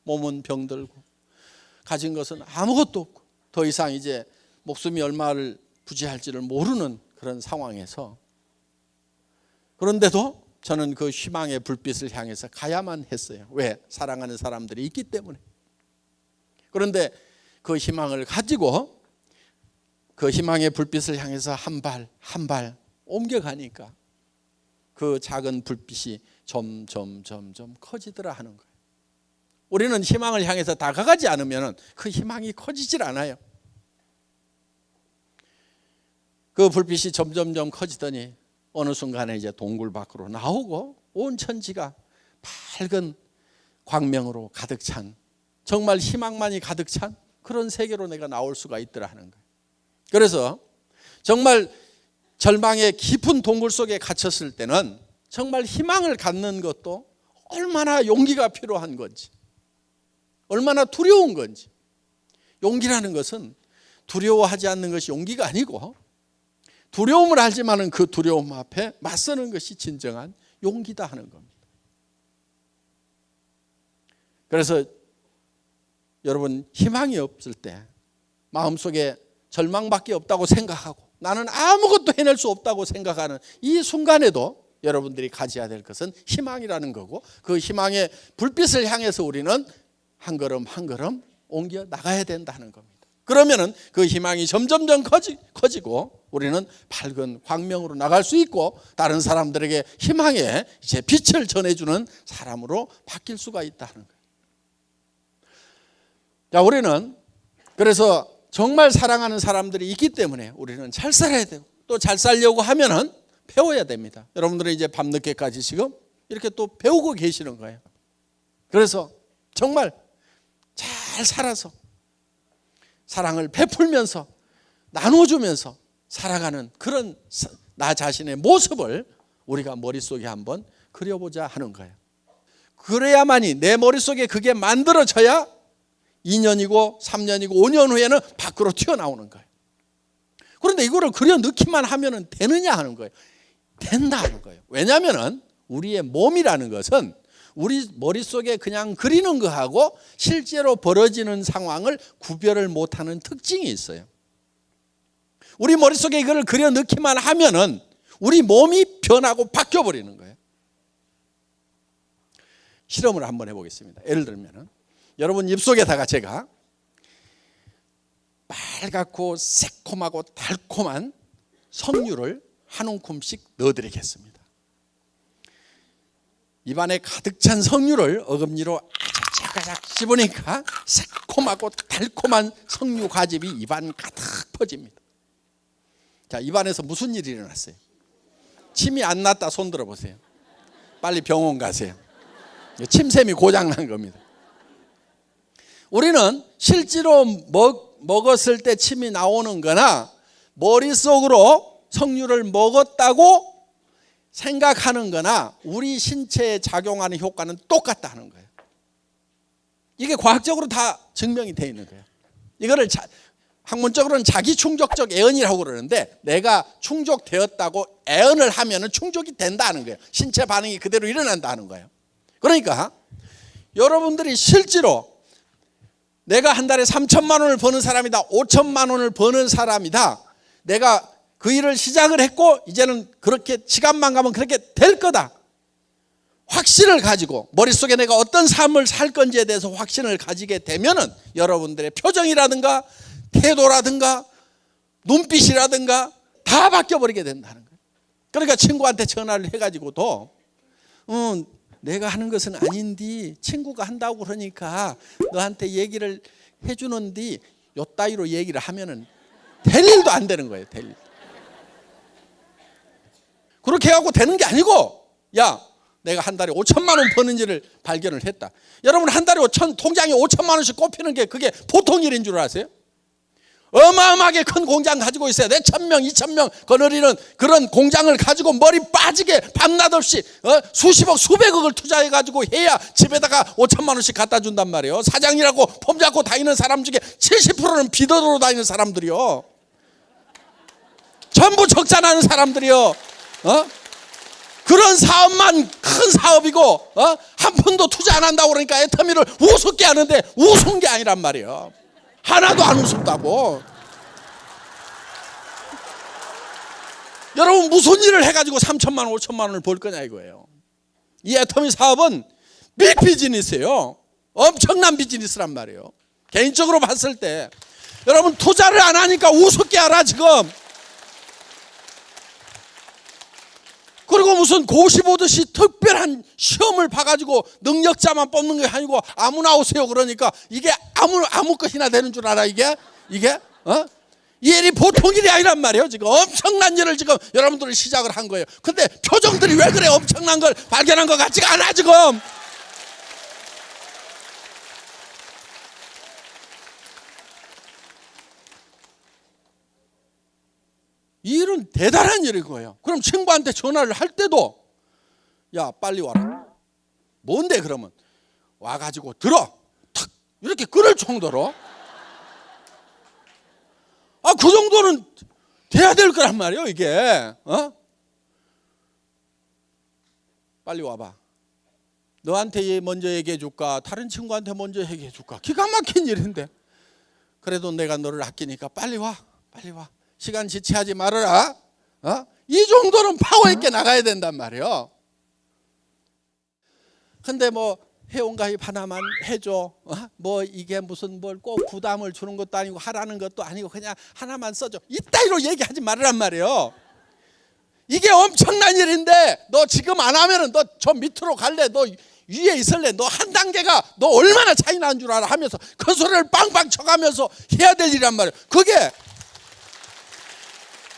몸은 병들고 가진 것은 아무것도 없고 더 이상 이제 목숨이 얼마를 부지할지를 모르는 그런 상황에서, 그런데도 저는 그 희망의 불빛을 향해서 가야만 했어요. 왜? 사랑하는 사람들이 있기 때문에. 그런데 그 희망을 가지고 그 희망의 불빛을 향해서 한 발 한 발 옮겨가니까 그 작은 불빛이 점점 커지더라 하는 거예요. 우리는 희망을 향해서 다가가지 않으면 그 희망이 커지질 않아요. 그 불빛이 점점 커지더니 어느 순간에 이제 동굴 밖으로 나오고 온 천지가 밝은 광명으로 가득 찬, 정말 희망만이 가득 찬 그런 세계로 내가 나올 수가 있더라 하는 거예요. 그래서 정말 절망의 깊은 동굴 속에 갇혔을 때는 정말 희망을 갖는 것도 얼마나 용기가 필요한 건지, 얼마나 두려운 건지. 용기라는 것은 두려워하지 않는 것이 용기가 아니고, 두려움을 알지만은 그 두려움 앞에 맞서는 것이 진정한 용기다 하는 겁니다. 그래서 여러분, 희망이 없을 때, 마음속에 절망밖에 없다고 생각하고 나는 아무것도 해낼 수 없다고 생각하는 이 순간에도 여러분들이 가져야 될 것은 희망이라는 거고, 그 희망의 불빛을 향해서 우리는 한 걸음 한 걸음 옮겨 나가야 된다는 겁니다. 그러면은 그 희망이 점점점 커지고 우리는 밝은 광명으로 나갈 수 있고, 다른 사람들에게 희망의 이제 빛을 전해주는 사람으로 바뀔 수가 있다는 거예요. 자, 우리는 그래서 정말 사랑하는 사람들이 있기 때문에 우리는 잘 살아야 되고, 또 잘 살려고 하면은 배워야 됩니다. 여러분들은 이제 밤늦게까지 지금 이렇게 또 배우고 계시는 거예요. 그래서 정말 잘 살아서 사랑을 베풀면서 나눠주면서 살아가는 그런 나 자신의 모습을 우리가 머릿속에 한번 그려보자 하는 거예요. 그래야만이 내 머릿속에 그게 만들어져야 2년이고 3년이고 5년 후에는 밖으로 튀어나오는 거예요. 그런데 이거를 그려 넣기만 하면 되느냐 하는 거예요. 된다 하는 거예요. 왜냐하면 우리의 몸이라는 것은 우리 머릿속에 그냥 그리는 거하고 실제로 벌어지는 상황을 구별을 못하는 특징이 있어요. 우리 머릿속에 이걸 그려 넣기만 하면은 우리 몸이 변하고 바뀌어버리는 거예요. 실험을 한번 해보겠습니다. 예를 들면은 여러분 입속에다가 제가 빨갛고 새콤하고 달콤한 석류를 한 움큼씩 넣어드리겠습니다. 입안에 가득 찬 석류를 어금니로 아작아작 씹으니까 새콤하고 달콤한 석류 과즙이 입안 가득 퍼집니다. 자, 입안에서 무슨 일이 일어났어요? 침이 안 났다 손 들어보세요. 빨리 병원 가세요. 침샘이 고장난 겁니다. 우리는 실제로 먹었을 때 침이 나오는 거나 머릿속으로 석류를 먹었다고 생각하는 거나 우리 신체에 작용하는 효과는 똑같다는 거예요. 이게 과학적으로 다 증명이 되어 있는 거예요. 이거를 학문적으로는 자기 충족적 애언이라고 그러는데, 내가 충족되었다고 애언을 하면은 충족이 된다는 거예요. 신체 반응이 그대로 일어난다는 거예요. 그러니까 여러분들이 실제로 내가 한 달에 3천만 원을 버는 사람이다, 5천만 원을 버는 사람이다, 내가 그 일을 시작을 했고 이제는 그렇게 시간만 가면 그렇게 될 거다, 확신을 가지고 머릿속에 내가 어떤 삶을 살 건지에 대해서 확신을 가지게 되면은 여러분들의 표정이라든가 태도라든가 눈빛이라든가 다 바뀌어버리게 된다는 거예요. 그러니까 친구한테 전화를 해가지고도 내가 하는 것은 아닌데 친구가 한다고 그러니까 너한테 얘기를 해주는데 요 따위로 얘기를 하면은 될 일도 안 되는 거예요. 될 일. 그렇게 해갖고 되는 게 아니고, 야, 내가 한 달에 5천만 원 버는지를 발견을 했다. 여러분, 한 달에 통장에 5천만 원씩 꼽히는 게 그게 보통 일인 줄 아세요? 어마어마하게 큰 공장 가지고 있어야 돼. 1,000명, 2,000명 거느리는 그런 공장을 가지고 머리 빠지게 밤낮 없이 수십억, 수백억을 투자해가지고 해야 집에다가 5천만 원씩 갖다 준단 말이에요. 사장이라고 폼 잡고 다니는 사람 중에 70%는 비더로 다니는 사람들이요. 전부 적자나는 사람들이요. 그런 사업만 큰 사업이고 한 푼도 투자 안 한다고 그러니까 애터미를 우습게 하는데 우스운 게 아니란 말이에요. 하나도 안 우습다고. 여러분 무슨 일을 해가지고 3천만 원 5천만 원을 벌 거냐 이거예요. 이 애터미 사업은 빅 비즈니스예요. 엄청난 비즈니스란 말이에요. 개인적으로 봤을 때 여러분 투자를 안 하니까 우습게 알아 지금. 그리고 무슨 고시 보듯이 특별한 시험을 봐가지고 능력자만 뽑는 게 아니고 아무나 오세요 그러니까 이게 아무 것이나 되는 줄 알아 이게 이 일이 보통 일이 아니란 말이에요. 지금 엄청난 일을 지금 여러분들이 시작을 한 거예요. 근데 표정들이 왜 그래? 엄청난 걸 발견한 것 같지가 않아 지금. 이 일은 대단한 일인 거예요. 그럼 친구한테 전화를 할 때도 야 빨리 와라. 뭔데 그러면 와가지고 들어 탁 이렇게 끊을 정도로 그 정도는 돼야 될 거란 말이에요 이게. 빨리 와봐. 너한테 먼저 얘기해 줄까 다른 친구한테 먼저 얘기해 줄까. 기가 막힌 일인데 그래도 내가 너를 아끼니까 빨리 와 빨리 와. 시간 지체하지 말아라. 이 정도는 파워 있게 나가야 된단 말이에요. 근데 뭐 회원가입 하나만 해줘. 뭐 이게 무슨 뭘 꼭 부담을 주는 것도 아니고 하라는 것도 아니고 그냥 하나만 써줘. 이따위로 얘기하지 말란 말이에요. 이게 엄청난 일인데 너 지금 안 하면은 너 저 밑으로 갈래? 너 위에 있을래? 너 한 단계가 너 얼마나 차이 나는 줄 알아? 하면서 그 소리를 빵빵 쳐가면서 해야 될 일이란 말이에요. 그게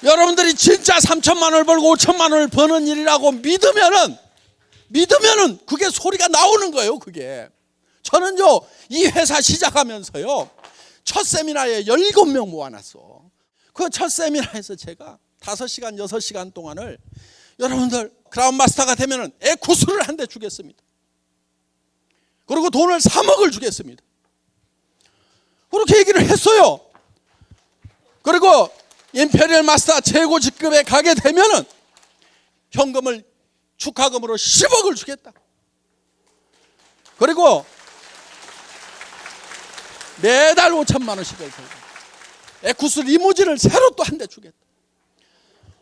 여러분들이 진짜 3천만 원을 벌고 5천만 원을 버는 일이라고 믿으면은 그게 소리가 나오는 거예요. 그게 저는요 이 회사 시작하면서요 첫 세미나에 17명 모아놨어. 그 첫 세미나에서 제가 5시간 6시간 동안을 여러분들 크라운 마스터가 되면은 에쿠스를 한 대 주겠습니다. 그리고 돈을 3억을 주겠습니다. 그렇게 얘기를 했어요. 그리고 임페리얼 마스터 최고 직급에 가게 되면은 현금을 축하금으로 10억을 주겠다. 그리고 매달 5천만 원씩을 벌고 에쿠스 리무진을 새로 또 한 대 주겠다.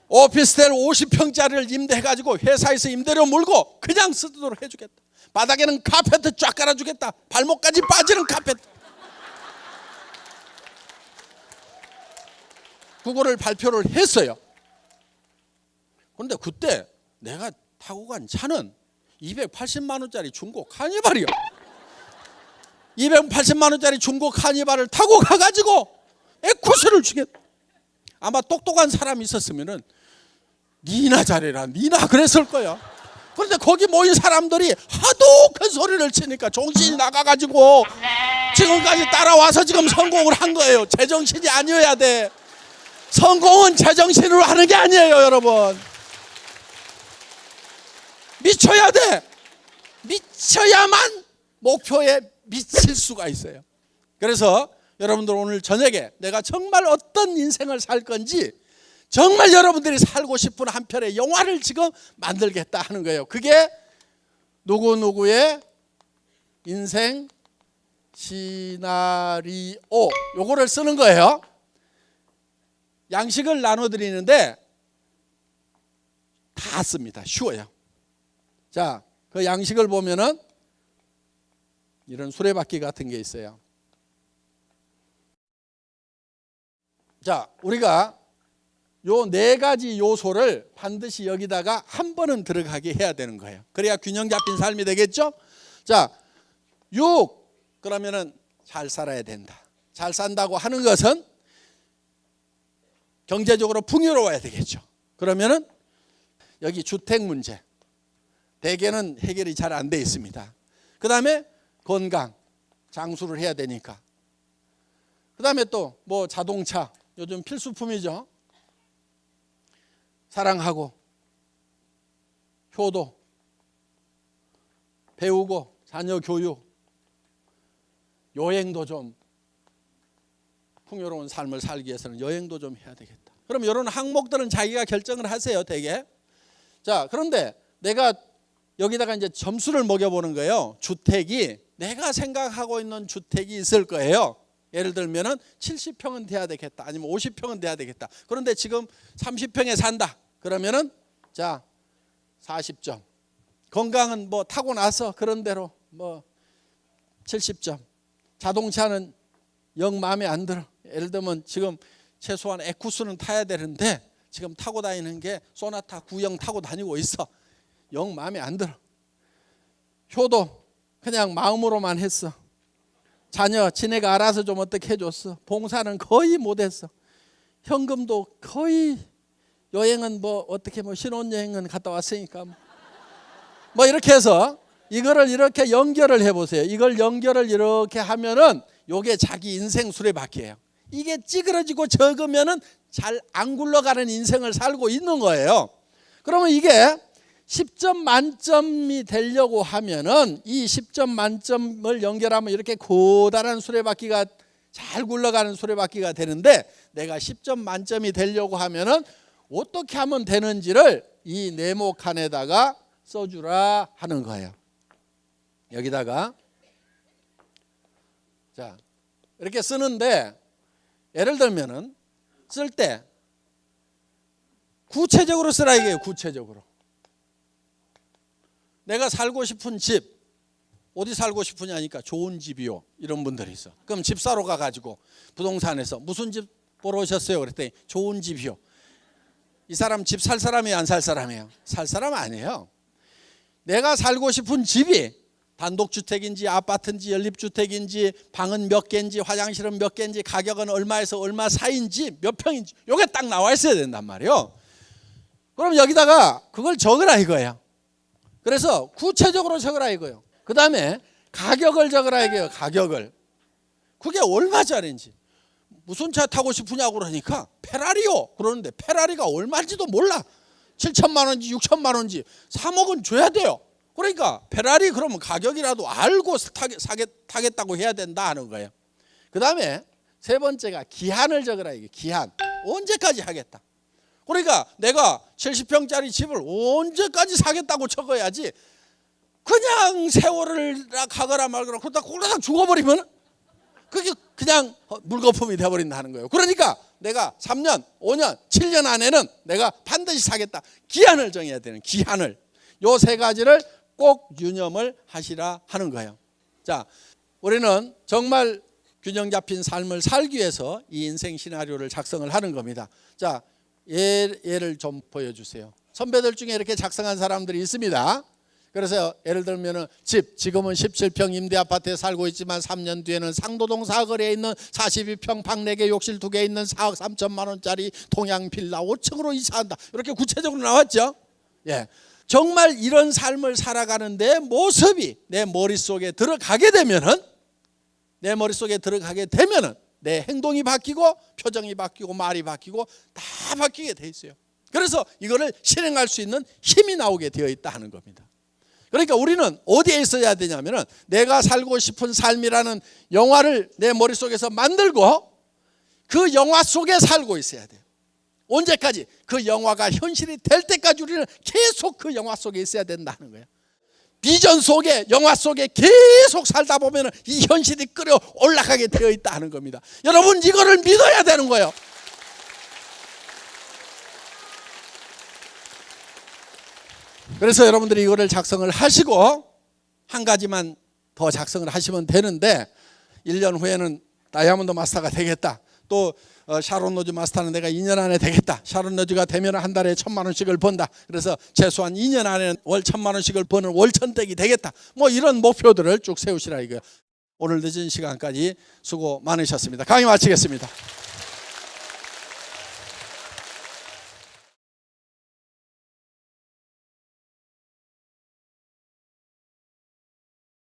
오피스텔 50평짜리를 임대해가지고 회사에서 임대료 물고 그냥 쓰도록 해주겠다. 바닥에는 카페트 쫙 깔아주겠다. 발목까지 빠지는 카페트. 그거를 발표를 했어요. 그런데 그때 내가 타고 간 차는 280만 원짜리 중고 카니발이요. 280만 원짜리 중고 카니발을 타고 가가지고 에쿠스를 주겠다. 아마 똑똑한 사람이 있었으면은 니나 잘해라 니나 그랬을 거야. 그런데 거기 모인 사람들이 하도 큰 소리를 치니까 정신이 나가가지고 지금까지 따라와서 지금 성공을 한 거예요. 제정신이 아니어야 돼. 성공은 제정신으로 하는 게 아니에요 여러분. 미쳐야 돼. 미쳐야만 목표에 미칠 수가 있어요. 그래서 여러분들 오늘 저녁에 내가 정말 어떤 인생을 살 건지 정말 여러분들이 살고 싶은 한 편의 영화를 지금 만들겠다 하는 거예요. 그게 누구누구의 인생 시나리오 요거를 쓰는 거예요. 양식을 나눠드리는데 다 씁니다. 쉬워요. 자, 그 양식을 보면은 이런 수레바퀴 같은 게 있어요. 자, 우리가 요 4가지 요소를 반드시 여기다가 한 번은 들어가게 해야 되는 거예요. 그래야 균형 잡힌 삶이 되겠죠? 자, 6 그러면은 잘 살아야 된다. 잘 산다고 하는 것은 경제적으로 풍요로워야 되겠죠. 그러면은 여기 주택 문제 대개는 해결이 잘 안 돼 있습니다. 그 다음에 건강 장수를 해야 되니까. 그 다음에 또 뭐 자동차 요즘 필수품이죠. 사랑하고 효도 배우고 자녀 교육 여행도 좀 풍요로운 삶을 살기 위해서는 여행도 좀 해야 되겠다. 그럼 이런 항목들은 자기가 결정을 하세요 되게. 자, 그런데 내가 여기다가 이제 점수를 매겨보는 거예요. 주택이 내가 생각하고 있는 주택이 있을 거예요. 예를 들면은 70평은 돼야 되겠다. 아니면 50평은 돼야 되겠다. 그런데 지금 30평에 산다. 그러면은 자 40점. 건강은 뭐 타고 나서 그런 대로 뭐 70점. 자동차는 영 마음에 안 들어. 예를 들면 지금 최소한 에쿠스는 타야 되는데 지금 타고 다니는 게 소나타 9형 타고 다니고 있어. 영 마음에 안 들어. 효도 그냥 마음으로만 했어. 자녀 지네가 알아서 좀 어떻게 해줬어. 봉사는 거의 못했어. 현금도 거의 여행은 뭐 어떻게 뭐 신혼여행은 갔다 왔으니까 뭐 이렇게 해서 이거를 이렇게 연결을 해보세요. 이걸 연결을 이렇게 하면은 요게 자기 인생 수레바퀴예요. 이게 찌그러지고 적으면은 잘 안 굴러가는 인생을 살고 있는 거예요. 그러면 이게 10점 만점이 되려고 하면은 이 10점 만점을 연결하면 이렇게 고단한 수레바퀴가 잘 굴러가는 수레바퀴가 되는데 내가 10점 만점이 되려고 하면은 어떻게 하면 되는지를 이 네모칸에다가 써주라 하는 거예요. 여기다가 자 이렇게 쓰는데 예를 들면은 쓸 때 구체적으로 쓰라 이게요. 구체적으로. 내가 살고 싶은 집 어디 살고 싶으냐니까 좋은 집이요. 이런 분들이 있어. 그럼 집 사러 가가지고 부동산에서 무슨 집 보러 오셨어요? 그랬더니 좋은 집이요. 이 사람 집 살 사람이에요? 안 살 사람이에요? 살 사람 아니에요. 내가 살고 싶은 집이 단독주택인지 아파트인지 연립주택인지 방은 몇 개인지 화장실은 몇 개인지 가격은 얼마에서 얼마 사이인지 몇 평인지 이게 딱 나와 있어야 된단 말이에요. 그럼 여기다가 그걸 적으라 이거예요. 그래서 구체적으로 적으라 이거예요. 그 다음에 가격을 적으라 이거예요. 가격을. 그게 얼마짜리인지. 무슨 차 타고 싶으냐고 그러니까 페라리요. 그러는데 페라리가 얼마인지도 몰라. 7천만 원인지 6천만 원인지 3억은 줘야 돼요. 그러니까 페라리 그러면 가격이라도 알고 타겠다고 해야 된다 하는 거예요. 그 다음에 세 번째가 기한을 적으라 이게 기한. 언제까지 하겠다. 그러니까 내가 70평짜리 집을 언제까지 사겠다고 적어야지 그냥 세월을 가거나 말거나 그러다 죽어버리면 그게 그냥 물거품이 돼버린다는 거예요. 그러니까 내가 3년, 5년, 7년 안에는 내가 반드시 사겠다. 기한을 정해야 되는 기한을. 요 세 가지를 꼭 유념을 하시라 하는 거예요. 자, 우리는 정말 균형 잡힌 삶을 살기 위해서 이 인생 시나리오를 작성을 하는 겁니다. 자, 예를 좀 보여주세요. 선배들 중에 이렇게 작성한 사람들이 있습니다. 그래서 예를 들면 지금은 17평 임대 아파트에 살고 있지만 3년 뒤에는 상도동 사거리에 있는 42평 방 4개 욕실 2개 있는 4억 3천만 원짜리 동양 빌라 5층으로 이사한다. 이렇게 구체적으로 나왔죠. 예, 정말 이런 삶을 살아가는 내 모습이 내 머릿속에 들어가게 되면은 내 행동이 바뀌고 표정이 바뀌고 말이 바뀌고 다 바뀌게 돼 있어요. 그래서 이거를 실행할 수 있는 힘이 나오게 되어 있다 하는 겁니다. 그러니까 우리는 어디에 있어야 되냐면은 내가 살고 싶은 삶이라는 영화를 내 머릿속에서 만들고 그 영화 속에 살고 있어야 돼요. 언제까지? 그 영화가 현실이 될 때까지 우리는 계속 그 영화 속에 있어야 된다는 거예요. 비전 속에 영화 속에 계속 살다 보면 이 현실이 끌어 올라가게 되어 있다 하는 겁니다. 여러분 이거를 믿어야 되는 거예요. 그래서 여러분들이 이거를 작성을 하시고 한 가지만 더 작성을 하시면 되는데 1년 후에는 다이아몬드 마스터가 되겠다. 또 샤론 로즈 마스터는 내가 2년 안에 되겠다. 샤론 로즈가 되면 한 달에 1,000만 원씩을 번다. 그래서 최소한 2년 안에 월 1,000만 원씩을 버는 월천댁이 되겠다. 뭐 이런 목표들을 쭉 세우시라 이거예요. 오늘 늦은 시간까지 수고 많으셨습니다. 강의 마치겠습니다.